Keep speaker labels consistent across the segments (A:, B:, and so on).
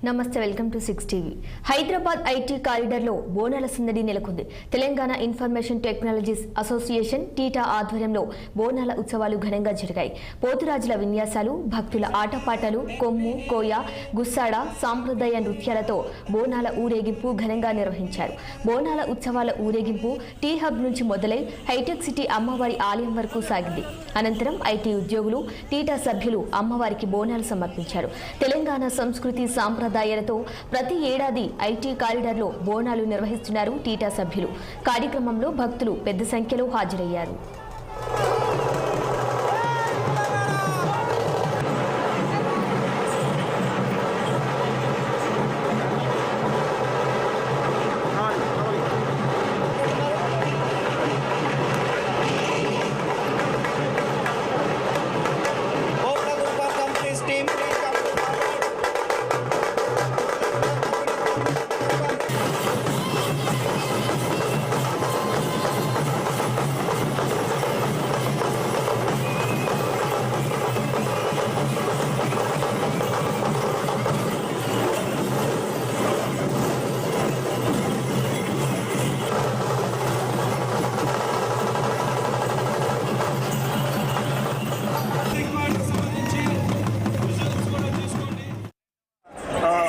A: నమస్తే welcome to 6 TV. Hyderabad IT కారిడార్లో బోనాల సందడి నెలకొంది. Telangana information technologies association TITA ఆధ్వర్యంలో బోనాల ఉత్సవాలు ఘనంగా జరిగాయి. పోతురాజుల విన్యాసాలు, భక్తుల ఆటపాటలు, కొమ్ము, కోయ, గుస్సాడ సాంప్రదాయ నృత్యాలతో బోనాల ఊరేగింపు ఘనంగా నిర్వహించారు. బోనాల ఉత్సవాల ఊరేగింపు టీ హబ్ నుంచి మొదలై హైటెక్ సిటీ అమ్మవారి ఆలయం వరకు సాగింది. అనంతరం ఐటీ ఉద్యోగులు, టీటా సభ్యులు అమ్మవారికి బోనాలు సమర్పించారు. తెలంగాణ సంస్కృతి సాంప్రదాయాలతో ప్రతి ఏడాది ఐటీ కారిడార్లో బోనాలు నిర్వహిస్తున్నారు టీటా సభ్యులు. కార్యక్రమంలో భక్తులు పెద్ద సంఖ్యలో హాజరయ్యారు.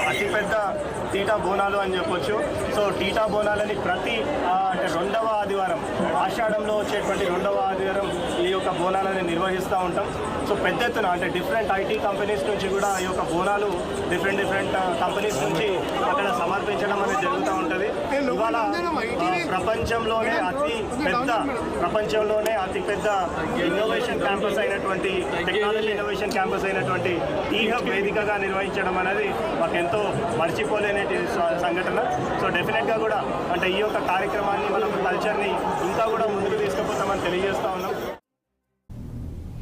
B: అతిపెద్ద టీటా బోనాలు అని చెప్పొచ్చు. సో టీటా బోనాలని ప్రతి అంటే రెండవ ఆదివారం, ఆషాఢంలో వచ్చేటువంటి రెండవ ఆదివారం ఈ యొక్క బోనాలని నిర్వహిస్తూ ఉంటాం. సో పెద్ద ఎత్తున అంటే డిఫరెంట్ ఐటీ కంపెనీస్ నుంచి కూడా ఈ యొక్క బోనాలు డిఫరెంట్ కంపెనీస్ నుంచి అక్కడ సమర్పించడం అనేది జరుగుతూ ఉంటుంది. ఇవాళ ప్రపంచంలోనే అతిపెద్ద ఇన్నోవేషన్ క్యాంపస్ అయినటువంటి టెక్నాలజీ ఇన్నోవేషన్ క్యాంపస్ అయినటువంటి టీ హబ్ వేదికగా నిర్వహించడం అనేది మాకెంతో మర్చిపోలేని సంఘటన. సో డెఫినెట్గా కూడా అంటే ఈ యొక్క కార్యక్రమాన్ని మనం కల్చర్ని ఇంకా కూడా ముందుకు తీసుకుపోయి